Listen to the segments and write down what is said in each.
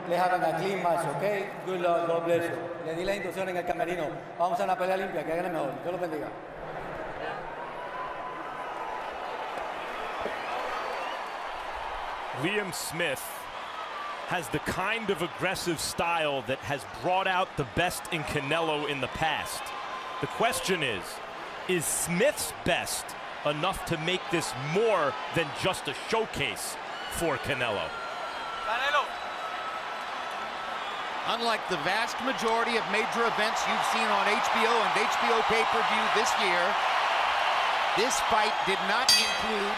Let's have a clean match, okay? Good luck, God bless you. Le di la instrucción en el camerino. Vamos a una pelea limpia, que hagan mejor. Dios los bendiga. Liam Smith has the kind of aggressive style that has brought out the best in Canelo in the past. The question is Smith's best enough to make this more than just a showcase for Canelo? Unlike the vast majority of major events you've seen on HBO and HBO pay-per-view this year, this fight did not include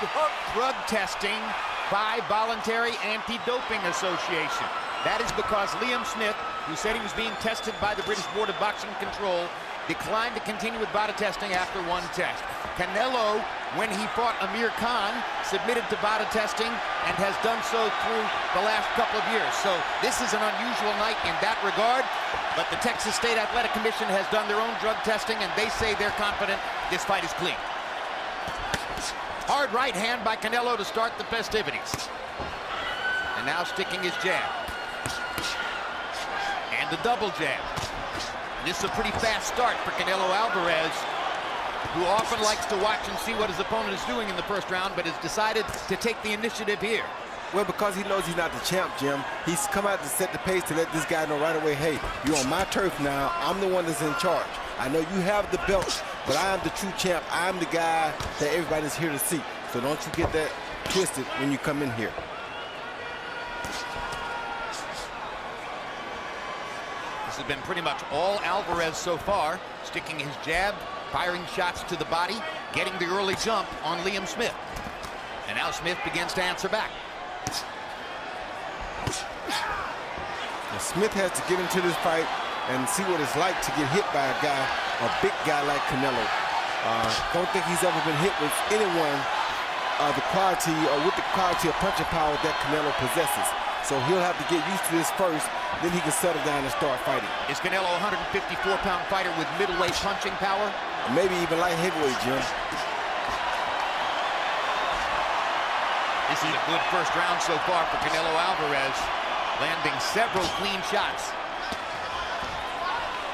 drug testing by Voluntary Anti-Doping Association. That is because Liam Smith, who said he was being tested by the British Board of Boxing Control, declined to continue with body testing after one test. Canelo, when he fought Amir Khan, submitted to body testing and has done so through the last couple of years. So this is an unusual night in that regard, but the Texas State Athletic Commission has done their own drug testing, and they say they're confident this fight is clean. Hard right hand by Canelo to start the festivities. And now sticking his jab. And the double jab. This is a pretty fast start for Canelo Alvarez, who often likes to watch and see what his opponent is doing in the first round, but has decided to take the initiative here. Well, because he knows he's not the champ, Jim, he's come out to set the pace to let this guy know right away, hey, you're on my turf now. I'm the one that's in charge. I know you have the belt, but I am the true champ. I'm the guy that everybody's here to see. So don't you get that twisted when you come in here. This has been pretty much all Alvarez so far, sticking his jab, firing shots to the body, getting the early jump on Liam Smith. And now Smith begins to answer back. And Smith has to get into this fight and see what it's like to get hit by a guy, a big guy like Canelo. Don't think he's ever been hit with anyone the quality or with the quality of punching power that Canelo possesses. So he'll have to get used to this first, then he can settle down and start fighting. Is Canelo a 154-pound fighter with middleweight punching power? Or maybe even light heavyweight, Jim. This is a good first round so far for Canelo Alvarez, landing several clean shots.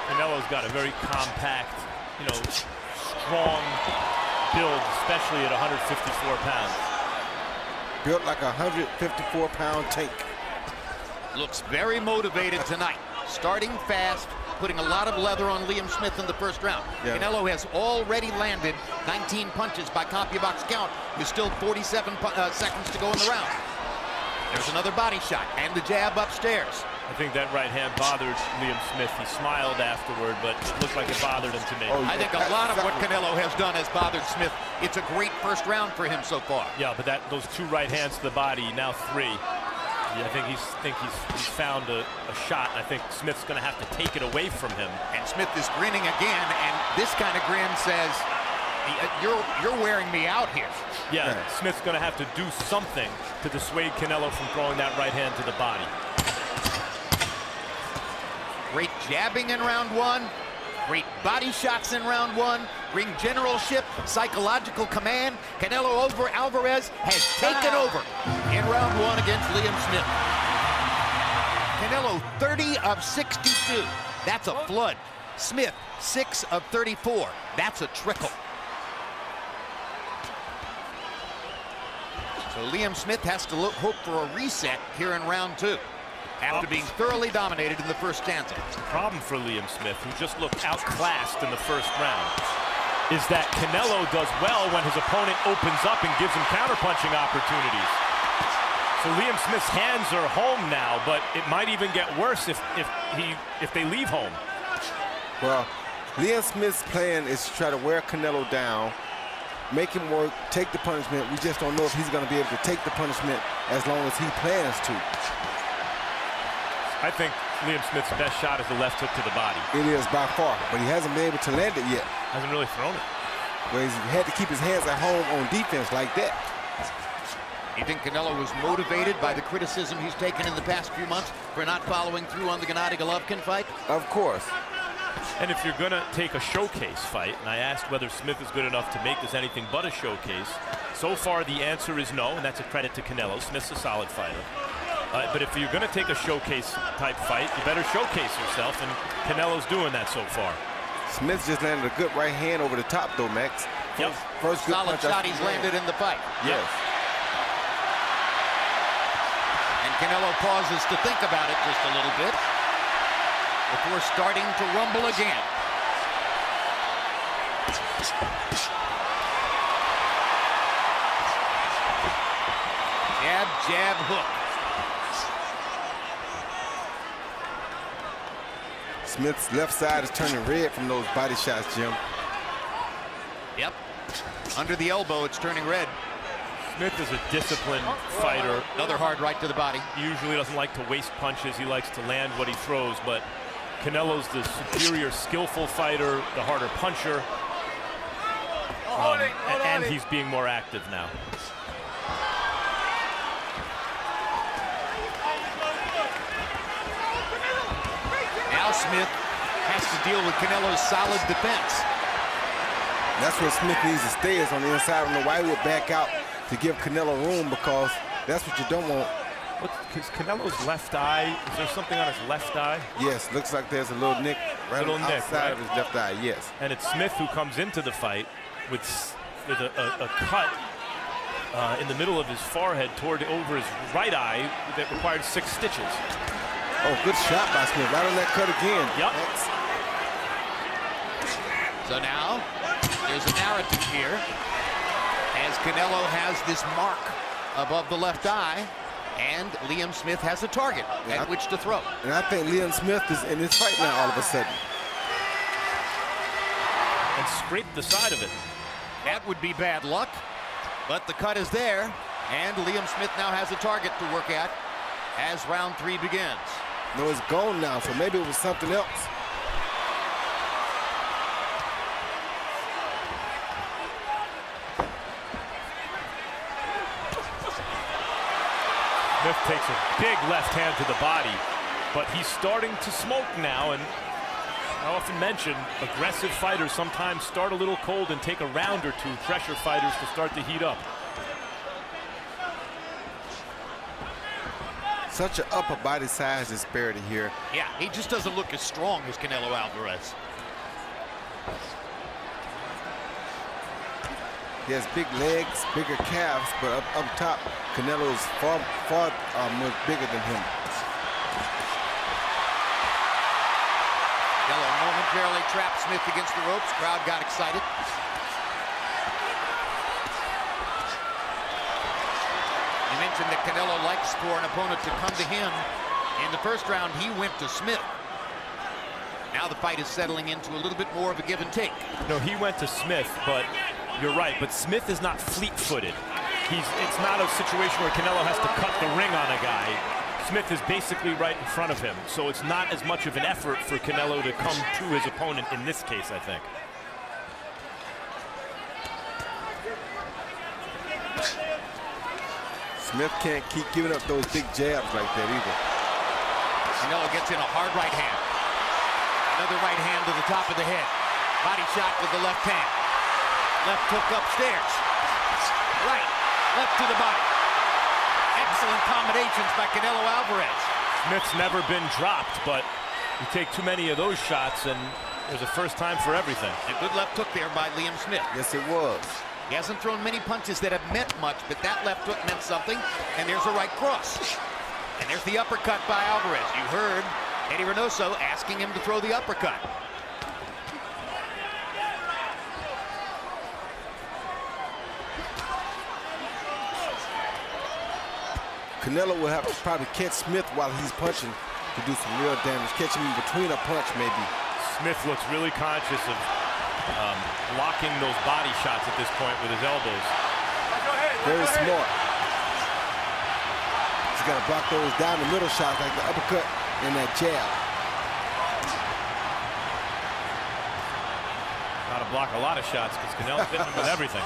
Canelo's got a very compact, strong build, especially at 154 pounds. Built like a 154-pound tank. Looks very motivated tonight. Starting fast, putting a lot of leather on Liam Smith in the first round. Yeah. Canelo has already landed 19 punches by CompuBox count. There's still 47 seconds to go in the round. There's another body shot and the jab upstairs. I think that right hand bothered Liam Smith. He smiled afterward, but it looked like it bothered him to me. Oh, yeah. I think a lot of what Canelo has done has bothered Smith. It's a great first round for him so far. Yeah, but those two right hands to the body, now three. Yeah, I think he's found a shot. I think Smith's going to have to take it away from him. And Smith is grinning again, and this kind of grin says, you're wearing me out here. Yeah, Smith's going to have to do something to dissuade Canelo from throwing that right hand to the body. Great jabbing in round one, great body shots in round one, ring generalship, psychological command. Canelo Alvarez has taken over in round one against Liam Smith. Canelo 30 of 62. That's a flood. Smith 6 of 34. That's a trickle. So Liam Smith has to hope for a reset here in round two, after being thoroughly dominated in the first stanza. The problem for Liam Smith, who just looked outclassed in the first round, is that Canelo does well when his opponent opens up and gives him counterpunching opportunities. So Liam Smith's hands are home now, but it might even get worse if they leave home. Well, Liam Smith's plan is to try to wear Canelo down, make him work, take the punishment. We just don't know if he's going to be able to take the punishment as long as he plans to. I think Liam Smith's best shot is the left hook to the body. It is by far, but he hasn't been able to land it yet. Hasn't really thrown it. Well, he's had to keep his hands at home on defense like that. You think Canelo was motivated by the criticism he's taken in the past few months for not following through on the Gennady Golovkin fight? Of course. And if you're going to take a showcase fight, and I asked whether Smith is good enough to make this anything but a showcase, so far the answer is no, and that's a credit to Canelo. Smith's a solid fighter. But if you're going to take a showcase-type fight, you better showcase yourself, and Canelo's doing that so far. Smith just landed a good right hand over the top, though, Max. First good solid punch shot he's landed in the fight. Yes. And Canelo pauses to think about it just a little bit before starting to rumble again. Jab, jab, hook. Smith's left side is turning red from those body shots, Jim. Yep. Under the elbow, it's turning red. Smith is a disciplined fighter. Another hard right to the body. He usually doesn't like to waste punches. He likes to land what he throws, but Canelo's the superior skillful fighter, the harder puncher. And he's being more active now. Now Smith has to deal with Canelo's solid defense. That's where Smith needs to stay, is on the inside. I don't know why he would back out to give Canelo room, because that's what you don't want. Because Canelo's left eye, is there something on his left eye? Yes, looks like there's a little nick right on the outside of his left eye, yes. And it's Smith who comes into the fight with a cut in the middle of his forehead over his right eye that required 6 stitches. Oh, good shot by Smith, right on that cut again. Yep. So now, there's a narrative here, as Canelo has this mark above the left eye, and Liam Smith has a target at which to throw. And I think Liam Smith is in this fight now all of a sudden. And scraped the side of it. That would be bad luck, but the cut is there, and Liam Smith now has a target to work at as round 3 begins. No, it's gone now, so maybe it was something else. Smith takes a big left hand to the body, but he's starting to smoke now, and I often mention aggressive fighters sometimes start a little cold and take a round or 2, pressure fighters to start to heat up. Such an upper body size disparity here. Yeah, he just doesn't look as strong as Canelo Alvarez. He has big legs, bigger calves, but up top, Canelo is far more bigger than him. Canelo momentarily trapped Smith against the ropes. Crowd got excited. You mentioned that Canelo likes for an opponent to come to him. In the first round, he went to Smith. Now the fight is settling into a little bit more of a give and take. No, he went to Smith, but you're right, but Smith is not fleet-footed. It's not a situation where Canelo has to cut the ring on a guy. Smith is basically right in front of him, so it's not as much of an effort for Canelo to come to his opponent in this case, I think. Smith can't keep giving up those big jabs like that either. Canelo gets in a hard right hand. Another right hand to the top of the head. Body shot with the left hand. Left hook upstairs. Right, left to the body. Excellent combinations by Canelo Alvarez. Smith's never been dropped, but you take too many of those shots and there's a first time for everything. A good left hook there by Liam Smith. Yes, it was. He hasn't thrown many punches that have meant much, but that left hook meant something, and there's a right cross. And there's the uppercut by Alvarez. You heard Eddie Reynoso asking him to throw the uppercut. Canelo will have to probably catch Smith while he's punching to do some real damage. Catch him in between a punch, maybe. Smith looks really conscious of blocking those body shots at this point with his elbows. Very smart. He's got to block those down the middle shots like the uppercut and that jab. Got to block a lot of shots because Canelo's hitting him with everything.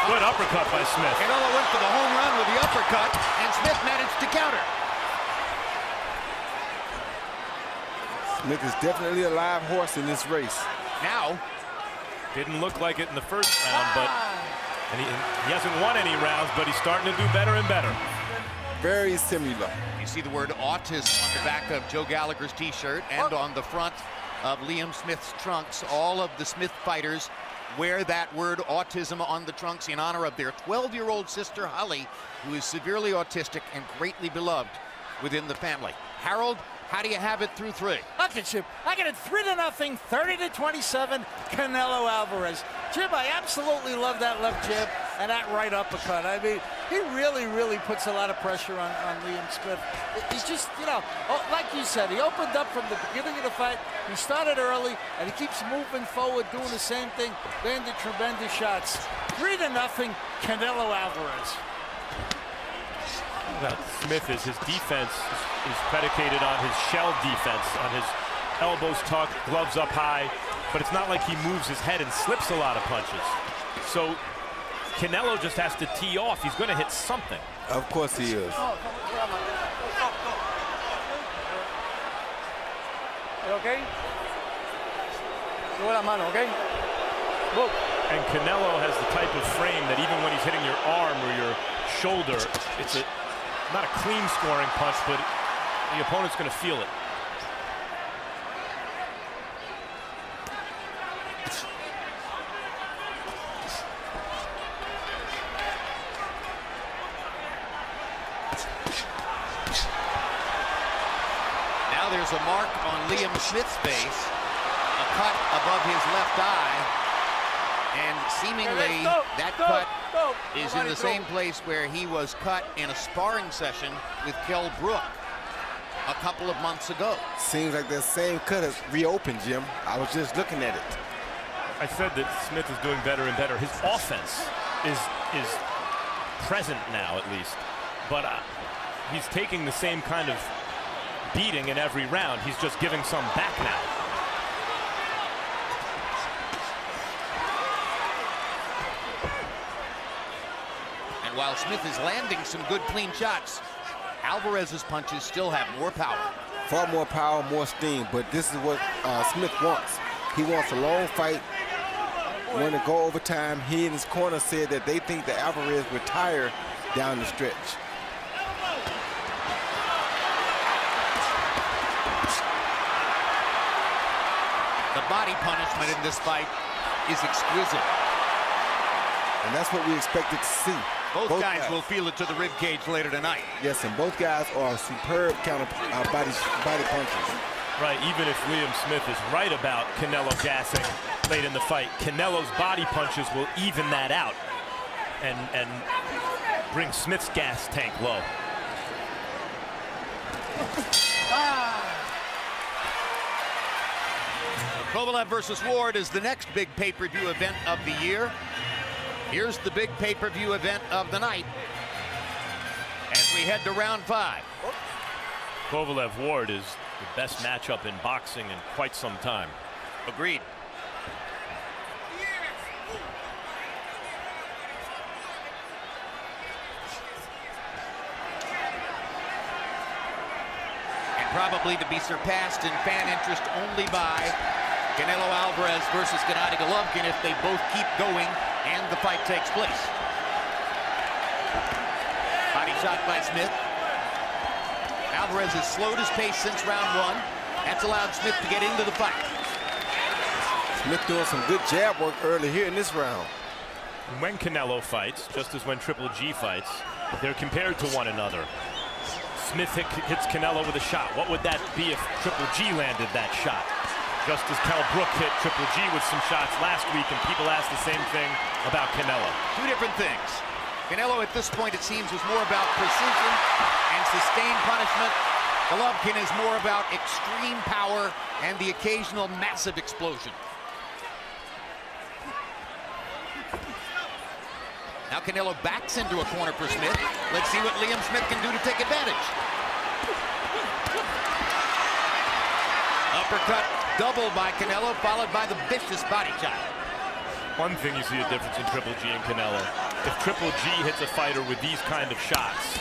Good uppercut by Smith. Canelo went for the home run with the uppercut, and Smith managed to counter. Smith is definitely a live horse in this race. Now, didn't look like it in the first round, but he hasn't won any rounds, but he's starting to do better and better. Very similar. You see the word autism on the back of Joe Gallagher's t-shirt and on the front of Liam Smith's trunks. All of the Smith fighters wear that word autism on the trunks in honor of their 12-year-old sister, Holly, who is severely autistic and greatly beloved within the family. Harold, how do you have it through 3? Look at Chip. I got it 3-0, 30-27, Canelo Alvarez. Jim, I absolutely love that left jab and that right uppercut. I mean, he really puts a lot of pressure on Liam Smith. He's just, you know, like you said, he opened up from the beginning of the fight. He started early, and he keeps moving forward, doing the same thing, landed tremendous shots. 3-0, Canelo Alvarez. Smith is his defense is predicated on his shell defense, on his elbows tucked, gloves up high, but it's not like he moves his head and slips a lot of punches. So Canelo just has to tee off. He's going to hit something. Of course he is. Okay? Sube la mano, okay? Look. And Canelo has the type of frame that even when he's hitting your arm or your shoulder, it's not a clean scoring punch, but the opponent's going to feel it. Now there's a mark on Liam Smith's face, a cut above his left eye, and seemingly that cut is in the same place where he was cut in a sparring session with Kell Brook a couple of months ago. Seems like that same cut has reopened, Jim. I was just looking at it. I said that Smith is doing better and better. His offense is present now, at least, but he's taking the same kind of beating in every round. He's just giving some back now. And while Smith is landing some good clean shots, Alvarez's punches still have more power. Far more power, more steam, but this is what Smith wants. He wants a long fight, want to go overtime. He and his corner said that they think that Alvarez retire down the stretch. The body punishment in this fight is exquisite. And that's what we expected to see. Both guys will feel it to the rib cage later tonight. Yes, and both guys are superb counter body punches. Right, even if Liam Smith is right about Canelo gassing late in the fight, Canelo's body punches will even that out and bring Smith's gas tank low. Kovalev versus Ward is the next big pay-per-view event of the year. Here's the big pay-per-view event of the night as we head to round 5. Kovalev Ward is the best matchup in boxing in quite some time. Agreed. And probably to be surpassed in fan interest only by Canelo Alvarez versus Gennady Golovkin if they both keep going and the fight takes place. Body shot by Smith. Alvarez has slowed his pace since round 1. That's allowed Smith to get into the fight. Smith doing some good jab work early here in this round. When Canelo fights, just as when Triple G fights, they're compared to one another. Smith hits Canelo with a shot. What would that be if Triple G landed that shot? Just as Brook hit Triple G with some shots last week, and people asked the same thing about Canelo. Two different things. Canelo at this point, it seems, was more about precision and sustained punishment. Golovkin is more about extreme power and the occasional massive explosion. Now Canelo backs into a corner for Smith. Let's see what Liam Smith can do to take advantage. Uppercut doubled by Canelo, followed by the vicious body shot. One thing you see a difference in Triple G and Canelo. If Triple G hits a fighter with these kind of shots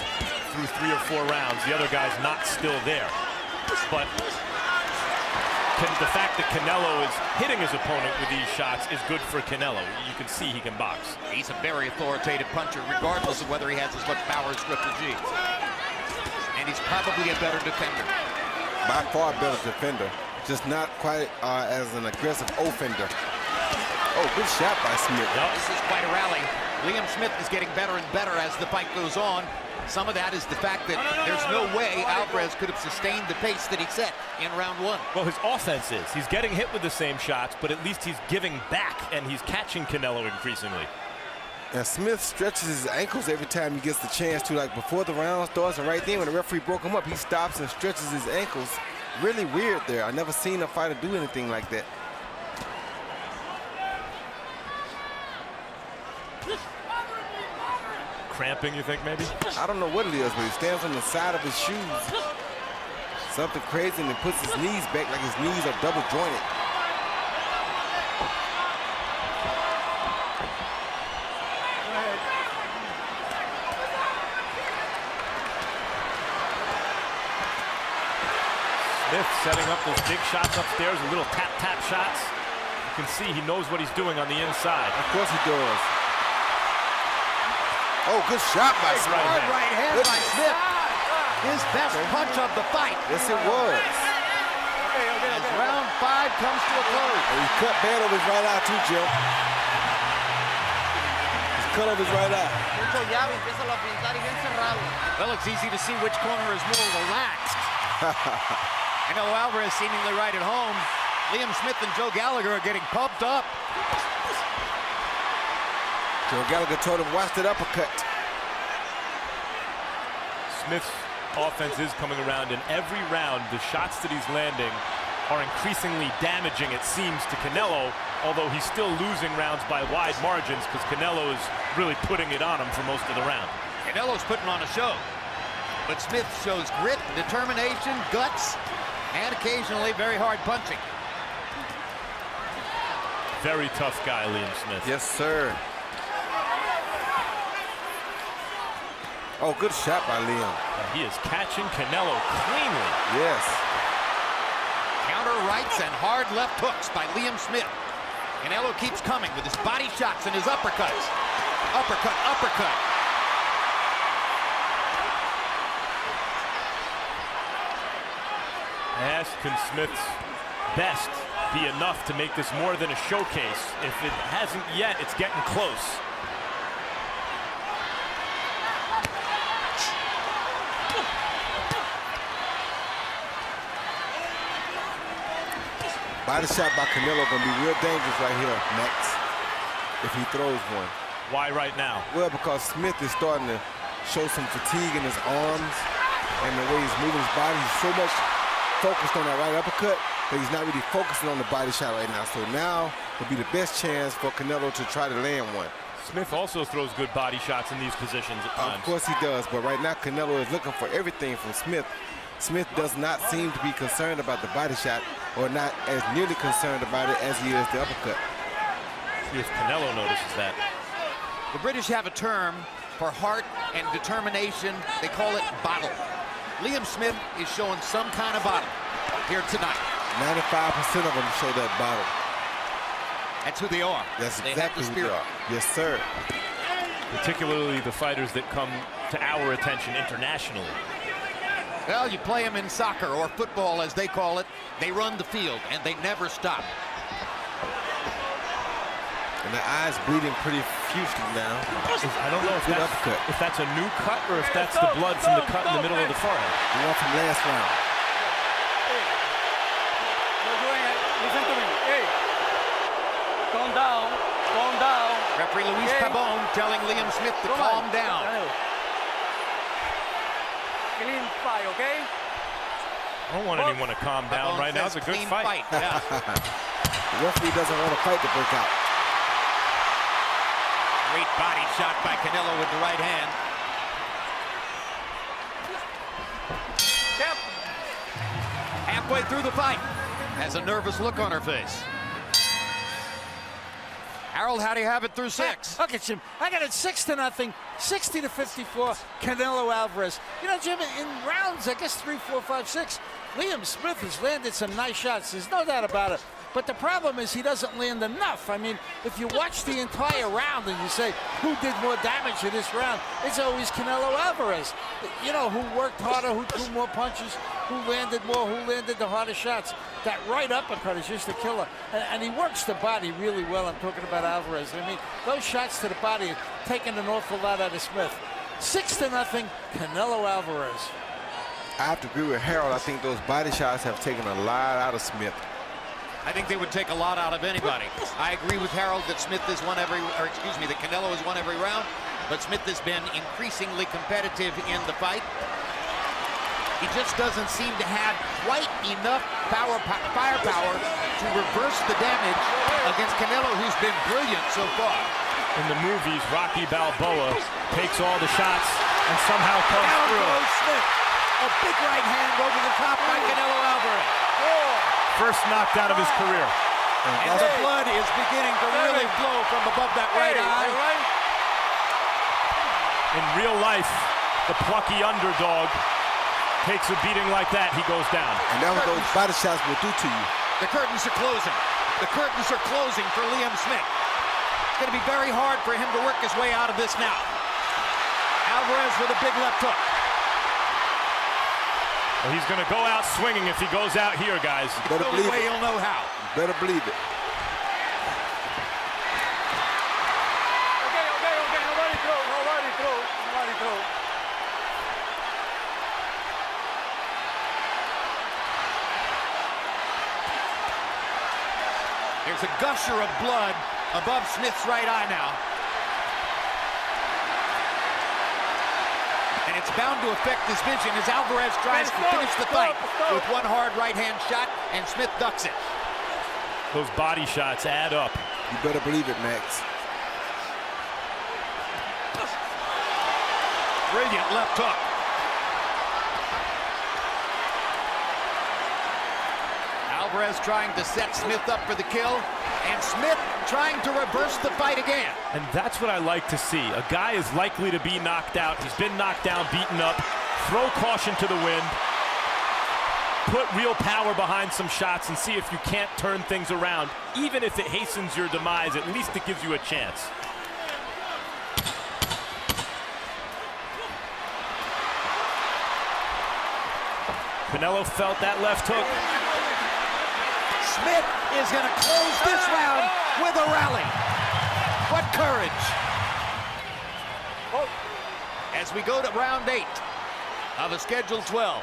through 3 or 4 rounds, the other guy's not still there. But the fact that Canelo is hitting his opponent with these shots is good for Canelo. You can see he can box. He's a very authoritative puncher, regardless of whether he has as much power as Triple G. he's probably a better defender. By far better defender, just not quite as an aggressive offender. Oh, good shot by Smith. Yep. This is quite a rally. Liam Smith is getting better and better as the fight goes on. Some of that is the fact that there's no way Alvarez could have sustained the pace that he set in round one. Well, his offense is. He's getting hit with the same shots, but at least he's giving back, and he's catching Canelo increasingly. And Smith stretches his ankles every time he gets the chance to, like before the round starts, and right then when the referee broke him up, he stops and stretches his ankles. Really weird there. I never seen a fighter do anything like that. Cramping, you think, maybe? I don't know what it is, but he stands on the side of his shoes. Something crazy, and he puts his knees back like his knees are double jointed. Smith setting up those big shots upstairs, a little tap-tap shots. You can see he knows what he's doing on the inside. Of course he does. Oh, good shot by Smith. Hard right hand by Smith. His best punch of the fight. Yes, it was. As round 5 comes to a close. And he cut bad over his right eye too, Jim. He's cut over his right eye. Well, it's easy to see which corner is more relaxed. Canelo Alvarez seemingly right at home. Liam Smith and Joe Gallagher are getting pumped up. Joe Gallagher told him, watch that uppercut. Smith's offense is coming around, and every round, the shots that he's landing are increasingly damaging, it seems, to Canelo, although he's still losing rounds by wide margins because Canelo is really putting it on him for most of the round. Canelo's putting on a show, but Smith shows grit, determination, guts, and occasionally very hard punching. Very tough guy, Liam Smith. Yes, sir. Oh, good shot by Liam. He is catching Canelo cleanly. Yes. Counter rights and hard left hooks by Liam Smith. Canelo keeps coming with his body shots and his uppercuts. Uppercut, uppercut. Ask, can Smith's best be enough to make this more than a showcase? If it hasn't yet, it's getting close. Body shot by Canelo gonna be real dangerous right here, Max, if he throws one. Why right now? Well, because Smith is starting to show some fatigue in his arms and the way he's moving his body. He's so much focused on that right uppercut that he's not really focusing on the body shot right now. So now would be the best chance for Canelo to try to land one. Smith also throws good body shots in these positions at times. Of course he does, but right now Canelo is looking for everything from Smith. Smith does not seem to be concerned about the body shot, or not as nearly concerned about it as he is the uppercut. See if Canelo notices that. The British have a term for heart and determination. They call it bottle. Liam Smith is showing some kind of bottle here tonight. 95% of them show that bottle. That's who they are. That's they exactly have the who they spirit. are. Yes, sir. Particularly the fighters that come to our attention internationally. Well, you play them in soccer or football, as they call it. They run the field, and they never stop. And the eye's bleeding pretty profusely now. I don't know if that's a new cut or if that's the blood from the cut in the middle of the forehead. The one from last round. Listen to me. Hey, calm down, calm down. Referee Luis Pabon telling Liam Smith to calm down. Clean fight, okay? I don't want anyone to calm down right now. It's a good fight. Yeah. The referee doesn't want a fight to break out. Great body shot by Canelo with the right hand. Yep. Halfway through the fight, has a nervous look on her face. Harold, how do you have it through 6? Okay, Jim, I got it 6-0, 60-54, Canelo Alvarez. You know, Jim, in rounds, I guess 3, 4, 5, 6, Liam Smith has landed some nice shots. There's no doubt about it. But the problem is he doesn't land enough. I mean, if you watch the entire round and you say, who did more damage in this round, it's always Canelo Alvarez. You know, who worked harder, who threw more punches, who landed more, who landed the harder shots. That right uppercut is just a killer. And he works the body really well. I'm talking about Alvarez. I mean, those shots to the body are taking an awful lot out of Smith. 6-0, Canelo Alvarez. I have to agree with Harold. I think those body shots have taken a lot out of Smith. I think they would take a lot out of anybody. I agree with Harold that Smith has won every, or excuse me, that Canelo has won every round, but Smith has been increasingly competitive in the fight. He just doesn't seem to have quite enough firepower to reverse the damage against Canelo, who's been brilliant so far. In the movies, Rocky Balboa takes all the shots and somehow comes Down through. goes Smith. A big right hand over the top by Canelo Alvarez. First knocked out of his career. And the blood is beginning to really flow from above that right eye. In real life, the plucky underdog takes a beating like that, he goes down. And that's what those body shots will do to you. The curtains are closing. The curtains are closing for Liam Smith. It's going to be very hard for him to work his way out of this now. Alvarez with a big left hook. Well, he's going to go out swinging if he goes out here, guys. Better The only believe way it. he'll know how. Better believe it. Okay, nobody throw. There's a gusher of blood above Smith's right eye now. And it's bound to affect his vision as Alvarez tries to finish the fight with one hard right-hand shot, and Smith ducks it. Those body shots add up. You better believe it, Max. Brilliant left hook. Alvarez trying to set Smith up for the kill, and Smith trying to reverse the fight again. And that's what I like to see. A guy is likely to be knocked out. He's been knocked down, beaten up. Throw caution to the wind. Put real power behind some shots and see if you can't turn things around. Even if it hastens your demise, at least it gives you a chance. Canelo felt that left hook. Smith is going to close this round with a rally. What courage. As we go to round 8 of a scheduled 12.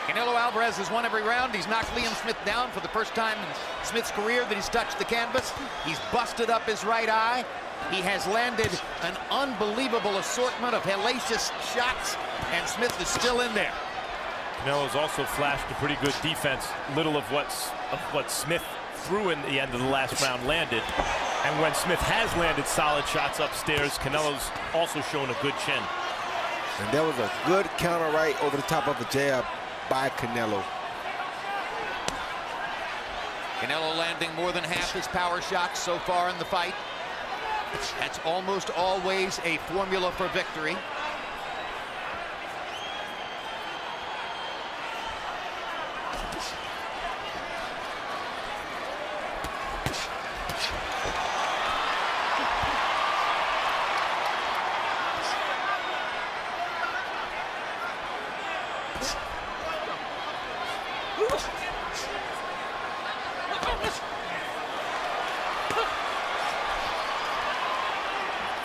Canelo Alvarez has won every round. He's knocked Liam Smith down for the first time in Smith's career that he's touched the canvas. He's busted up his right eye. He has landed an unbelievable assortment of hellacious shots, and Smith is still in there. Canelo's also flashed a pretty good defense. Little of what Smith threw in the end of the last round landed. And when Smith has landed solid shots upstairs, Canelo's also shown a good chin. And there was a good counter right over the top of the jab by Canelo. Canelo landing more than half his power shots so far in the fight. That's almost always a formula for victory.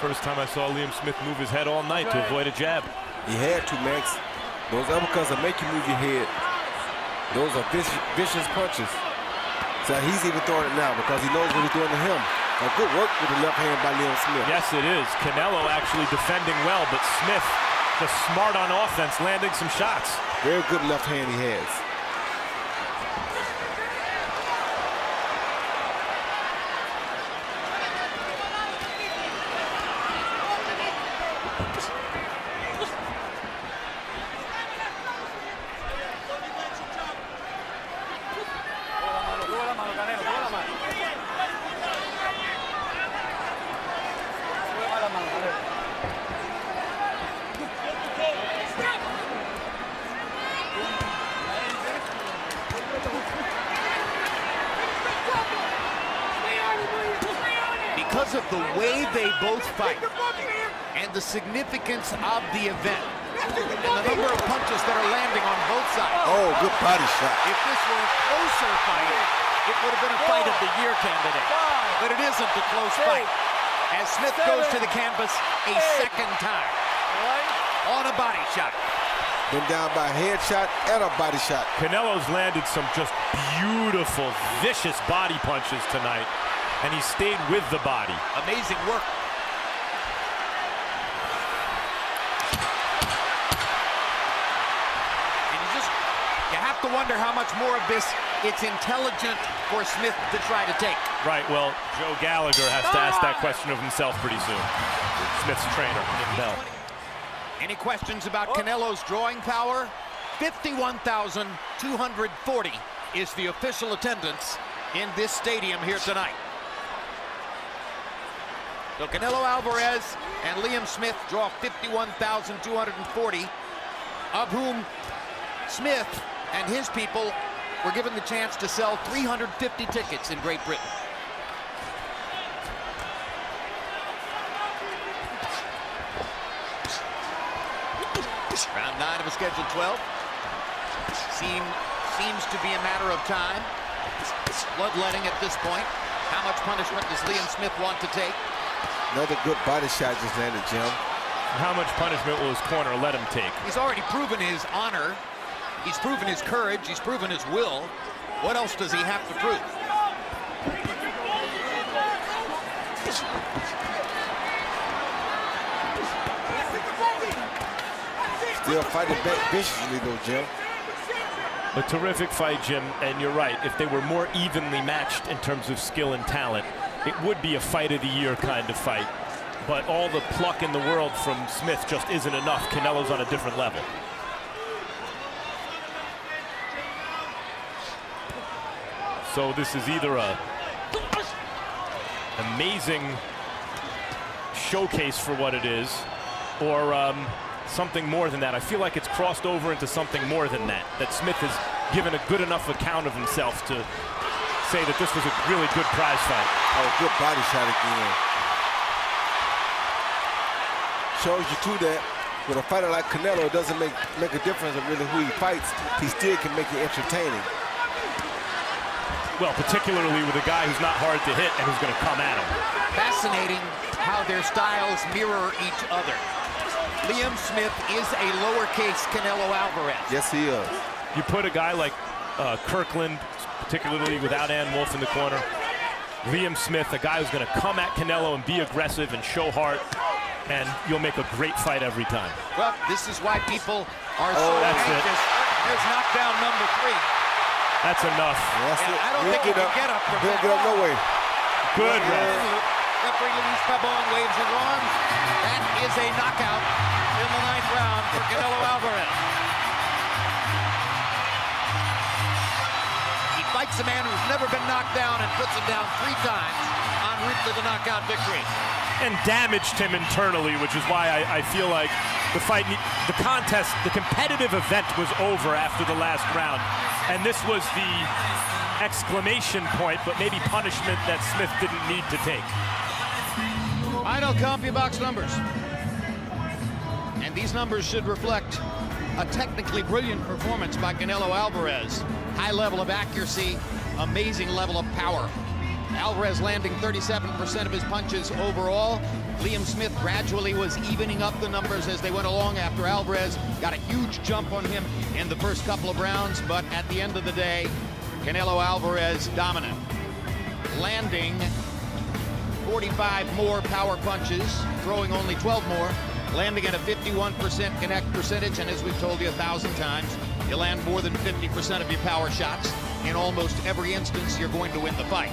First time I saw Liam Smith move his head all night to avoid a jab. He had to, Max. Those uppercuts will make you move your head. Those are vicious punches. So he's even throwing it now because he knows what he's doing to him. A good work with the left hand by Liam Smith. Yes, it is. Canelo actually defending well, but Smith just smart on offense, landing some shots. Very good left hand he has. because of the way they both fight and the significance of the event and the number of punches that are landing on both sides. Oh, good body shot. If this were a closer fight, it would have been a fight of the year candidate. But it isn't a close fight. As Smith goes to the canvas a second time on a body shot. Been down by a head shot and a body shot. Canelo's landed some just beautiful, vicious body punches tonight, and he stayed with the body. Amazing work. You have to wonder how much more of this it's intelligent for Smith to try to take. Right, well, Joe Gallagher has to ask that question of himself pretty soon. Smith's trainer, Miguel. Any questions about Canelo's drawing power? 51,240 is the official attendance in this stadium here tonight. So Canelo Alvarez and Liam Smith draw 51,240, of whom Smith and his people were given the chance to sell 350 tickets in Great Britain. Round 9 of a scheduled 12. Seems to be a matter of time. Bloodletting at this point. How much punishment does Liam Smith want to take? Another good body shot just landed, Jim. How much punishment will his corner let him take? He's already proven his honor. He's proven his courage. He's proven his will. What else does he have to prove? Still fighting back viciously, though, Jim. A terrific fight, Jim, and you're right. If they were more evenly matched in terms of skill and talent, it would be a fight of the year kind of fight. But all the pluck in the world from Smith just isn't enough. Canelo's on a different level. So this is either a amazing showcase for what it is, or something more than that. I feel like it's crossed over into something more than that, that Smith has given a good enough account of himself to say that this was a really good prize fight. Oh, good body shot again. Shows you too that with a fighter like Canelo, it doesn't make a difference of really who he fights. He still can make it entertaining. Well, particularly with a guy who's not hard to hit and who's going to come at him. Fascinating how their styles mirror each other. Liam Smith is a lowercase Canelo Alvarez. Yes, he is. You put a guy like Kirkland, particularly without Ann Wolfe in the corner. Liam Smith, a guy who's going to come at Canelo and be aggressive and show heart, and you'll make a great fight every time. Well, this is why people are so anxious. There's knockdown number 3. That's enough. That's it. I don't think he can get up from He'll that. get up no way. Good, ref. Referee Luis Pabon waves his arms. That is a knockout in the 9th round for Canelo Alvarez. He fights a man who's never been knocked down and puts him down 3 times en route to the knockout victory. And damaged him internally, which is why I feel like the fight, the contest, the competitive event was over after the last round. And this was the exclamation point, but maybe punishment that Smith didn't need to take. Final CompuBox numbers. And these numbers should reflect a technically brilliant performance by Canelo Alvarez. High level of accuracy, amazing level of power. Alvarez landing 37% of his punches overall. Liam Smith gradually was evening up the numbers as they went along after Alvarez got a huge jump on him in the first couple of rounds, but at the end of the day, Canelo Alvarez dominant. Landing 45 more power punches, throwing only 12 more, landing at a 51% connect percentage, and as we've told you 1,000 times, you land more than 50% of your power shots. In almost every instance, you're going to win the fight.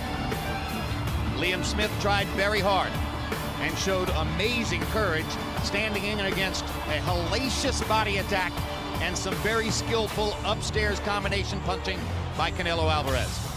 Liam Smith tried very hard and showed amazing courage, standing in against a hellacious body attack and some very skillful upstairs combination punching by Canelo Alvarez.